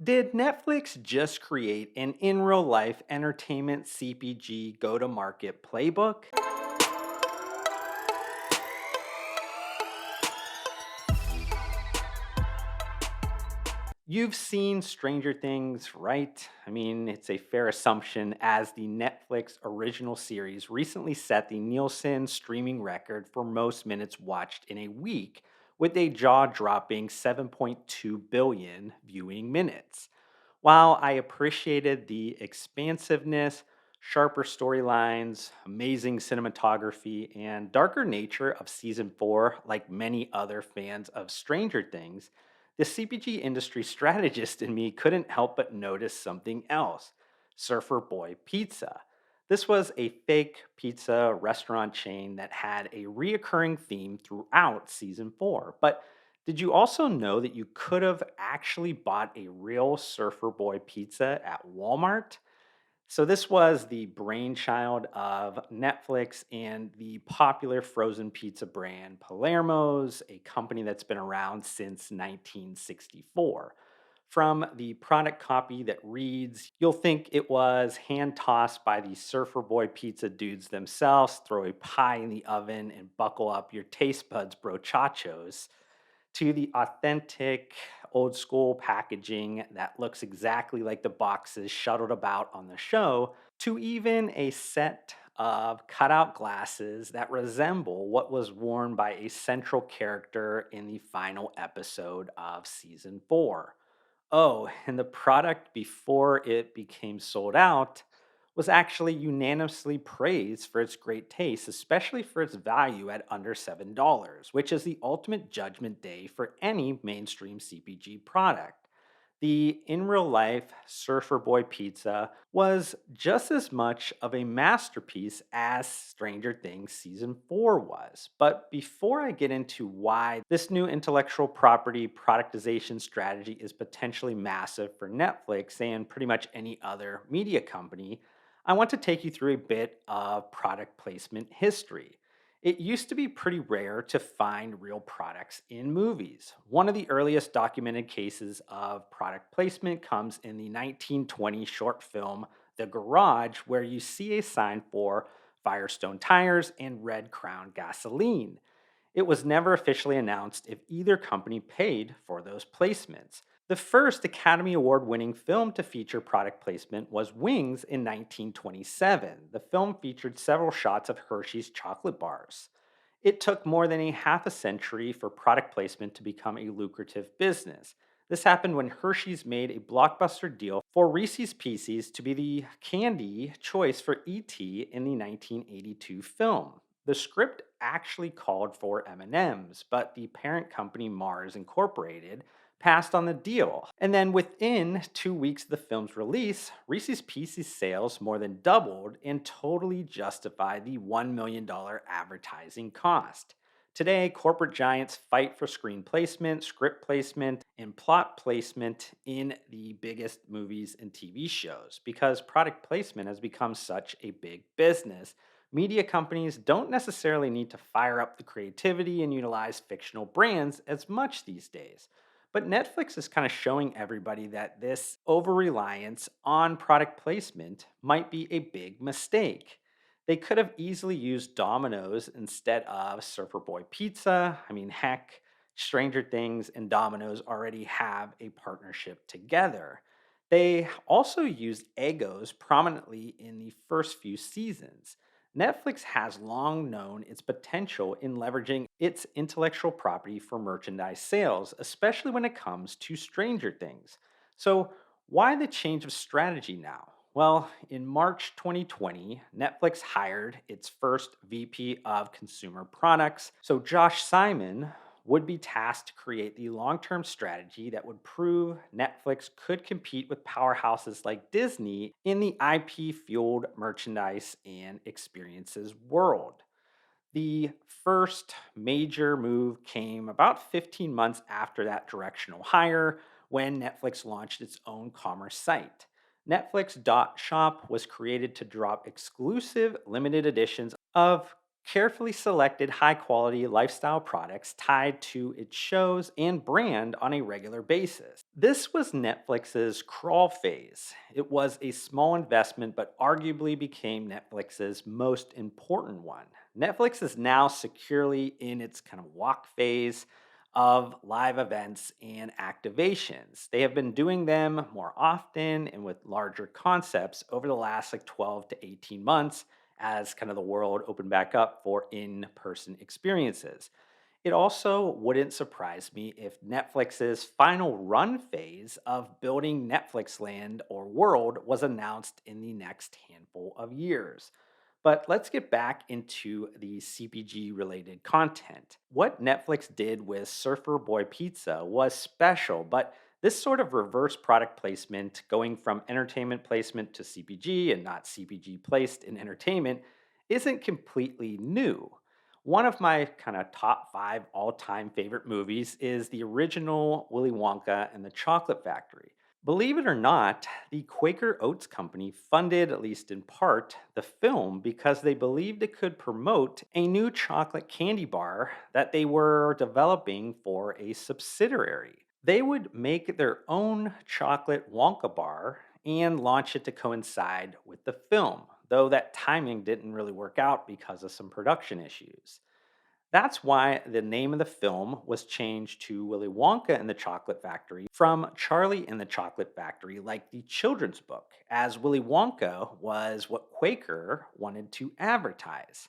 Did Netflix just create an in real life entertainment CPG go to market playbook? You've seen Stranger Things, right? I mean, it's a fair assumption as the Netflix original series recently set the Nielsen streaming record for most minutes watched in a week with a jaw dropping 7.2 billion viewing minutes. While I appreciated the expansiveness, sharper storylines, amazing cinematography, and darker nature of season 4, like many other fans of Stranger Things, the CPG industry strategist in me couldn't help but notice something else: Surfer Boy Pizza. This was a fake pizza restaurant chain that had a reoccurring theme throughout season 4. But did you also know that you could have actually bought a real Surfer Boy pizza at Walmart? So this was the brainchild of Netflix and the popular frozen pizza brand Palermo's, a company that's been around since 1964. From the product copy that reads, you'll think it was hand tossed by the Surfer Boy pizza dudes themselves. Throw a pie in the oven and buckle up your taste buds, brochachos, to the authentic old school packaging that looks exactly like the boxes shuttled about on the show, to even a set of cutout glasses that resemble what was worn by a central character in the final episode of season 4. Oh, and the product before it became sold out was actually unanimously praised for its great taste, especially for its value at under $7, which is the ultimate judgment day for any mainstream CPG product. The in real life Surfer Boy pizza was just as much of a masterpiece as Stranger Things season 4 was. But before I get into why this new intellectual property productization strategy is potentially massive for Netflix and pretty much any other media company, I want to take you through a bit of product placement history. It used to be pretty rare to find real products in movies. One of the earliest documented cases of product placement comes in the 1920 short film The Garage, where you see a sign for Firestone tires and Red Crown gasoline. It was never officially announced if either company paid for those placements. The first Academy Award winning film to feature product placement was Wings in 1927. The film featured several shots of Hershey's chocolate bars. It took more than a half a century for product placement to become a lucrative business. This happened when Hershey's made a blockbuster deal for Reese's Pieces to be the candy choice for E.T. in the 1982 film. The script actually called for M&Ms, but the parent company Mars Incorporated passed on the deal. And then within 2 weeks of the film's release, Reese's Pieces sales more than doubled and totally justified the $1 million advertising cost. Today, corporate giants fight for screen placement, script placement, and plot placement in the biggest movies and TV shows. Because product placement has become such a big business, media companies don't necessarily need to fire up the creativity and utilize fictional brands as much these days. But Netflix is kind of showing everybody that this over reliance on product placement might be a big mistake. They could have easily used Domino's instead of Surfer Boy Pizza. I mean, heck, Stranger Things and Domino's already have a partnership together. They also used Egos prominently in the first few seasons. Netflix has long known its potential in leveraging its intellectual property for merchandise sales, especially when it comes to Stranger Things. So, why the change of strategy now? Well, in March 2020, Netflix hired its first VP of consumer products. So, Josh Simon would be tasked to create the long term strategy that would prove Netflix could compete with powerhouses like Disney in the IP fueled merchandise and experiences world. The first major move came about 15 months after that directional hire when Netflix launched its own commerce site. Netflix.shop was created to drop exclusive limited editions of carefully selected high quality lifestyle products tied to its shows and brand on a regular basis. This was Netflix's crawl phase. It was a small investment, but arguably became Netflix's most important one. Netflix is now securely in its kind of walk phase of live events and activations. They have been doing them more often and with larger concepts over the last like 12 to 18 months as kind of the world opened back up for in person experiences. It also wouldn't surprise me if Netflix's final run phase of building Netflix land or world was announced in the next handful of years. But let's get back into the CPG related content. What Netflix did with Surfer Boy Pizza was special, but this sort of reverse product placement, going from entertainment placement to CPG and not CPG placed in entertainment, isn't completely new. One of my kind of top five all time favorite movies is the original Willy Wonka and the Chocolate Factory. Believe it or not, the Quaker Oats Company funded, at least in part, the film because they believed it could promote a new chocolate candy bar that they were developing for a subsidiary. They would make their own chocolate Wonka bar and launch it to coincide with the film, though that timing didn't really work out because of some production issues. That's why the name of the film was changed to Willy Wonka and the Chocolate Factory from Charlie and the Chocolate Factory, like the children's book, as Willy Wonka was what Quaker wanted to advertise.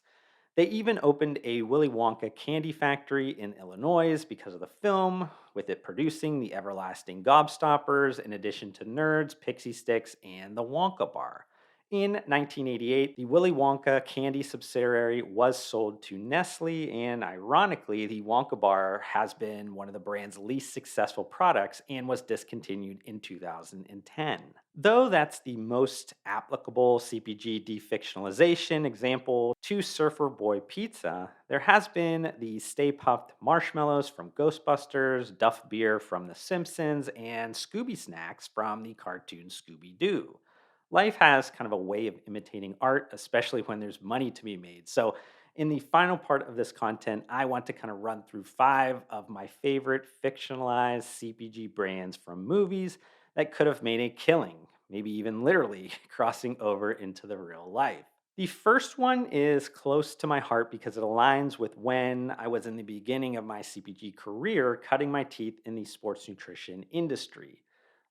They even opened a Willy Wonka candy factory in Illinois because of the film, with it producing the everlasting gobstoppers in addition to Nerds, Pixie Sticks, and the Wonka Bar. In 1988, the Willy Wonka candy subsidiary was sold to Nestle, and ironically, the Wonka bar has been one of the brand's least successful products and was discontinued in 2010. Though that's the most applicable CPG defictionalization example to Surfer Boy Pizza, there has been the Stay Puft Marshmallows from Ghostbusters, Duff Beer from The Simpsons, and Scooby Snacks from the cartoon Scooby Doo. Life has kind of a way of imitating art, especially when there's money to be made. So, in the final part of this content, I want to kind of run through five of my favorite fictionalized CPG brands from movies that could have made a killing, maybe even literally crossing over into the real life. The first one is close to my heart because it aligns with when I was in the beginning of my CPG career, cutting my teeth in the sports nutrition industry.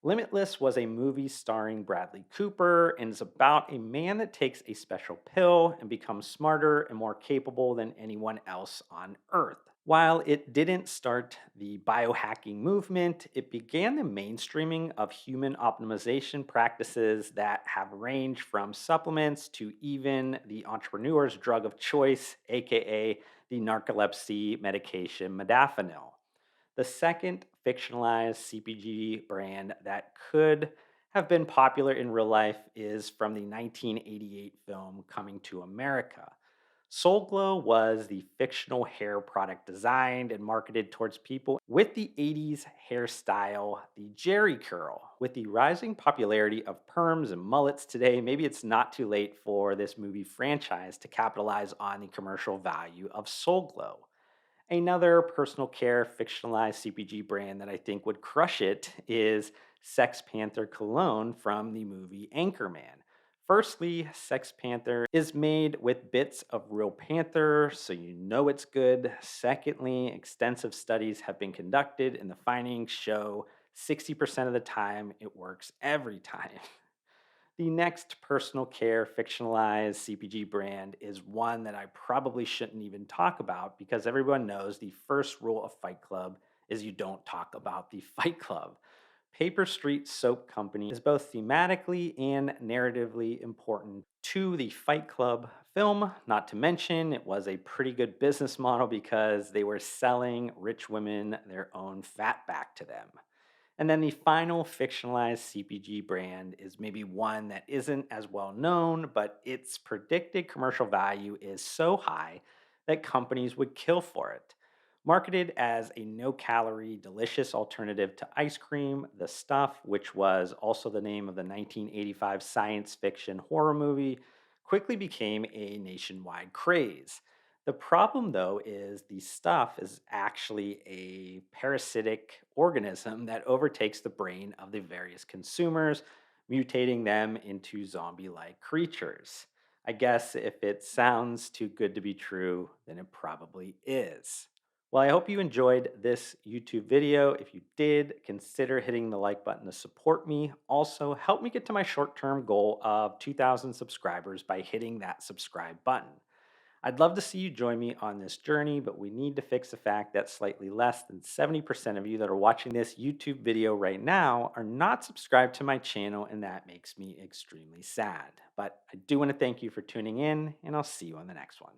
Limitless was a movie starring Bradley Cooper and is about a man that takes a special pill and becomes smarter and more capable than anyone else on Earth. While it didn't start the biohacking movement, it began the mainstreaming of human optimization practices that have ranged from supplements to even the entrepreneur's drug of choice, aka the narcolepsy medication modafinil. The second fictionalized CPG brand that could have been popular in real life is from the 1988 film Coming to America. Soul Glow was the fictional hair product designed and marketed towards people with the 80s hairstyle, the Jerry curl. With the rising popularity of perms and mullets today, maybe it's not too late for this movie franchise to capitalize on the commercial value of Soul Glow. Another personal care fictionalized CPG brand that I think would crush it is Sex Panther Cologne from the movie Anchorman. Firstly, Sex Panther is made with bits of real panther, so you know it's good. Secondly, extensive studies have been conducted, and the findings show 60% of the time it works every time. The next personal care fictionalized CPG brand is one that I probably shouldn't even talk about because everyone knows the first rule of Fight Club is you don't talk about the Fight Club. Paper Street Soap Company is both thematically and narratively important to the Fight Club film. Not to mention, it was a pretty good business model because they were selling rich women their own fat back to them. And then the final fictionalized CPG brand is maybe one that isn't as well known, but its predicted commercial value is so high that companies would kill for it. Marketed as a no calorie, delicious alternative to ice cream, The Stuff, which was also the name of the 1985 science fiction horror movie, quickly became a nationwide craze. The problem, though, is the stuff is actually a parasitic organism that overtakes the brain of the various consumers, mutating them into zombie like creatures. I guess if it sounds too good to be true, then it probably is. Well, I hope you enjoyed this YouTube video. If you did, consider hitting the like button to support me. Also, help me get to my short term goal of 2,000 subscribers by hitting that subscribe button. I'd love to see you join me on this journey, but we need to fix the fact that slightly less than 70% of you that are watching this YouTube video right now are not subscribed to my channel, and that makes me extremely sad. But I do want to thank you for tuning in, and I'll see you on the next one.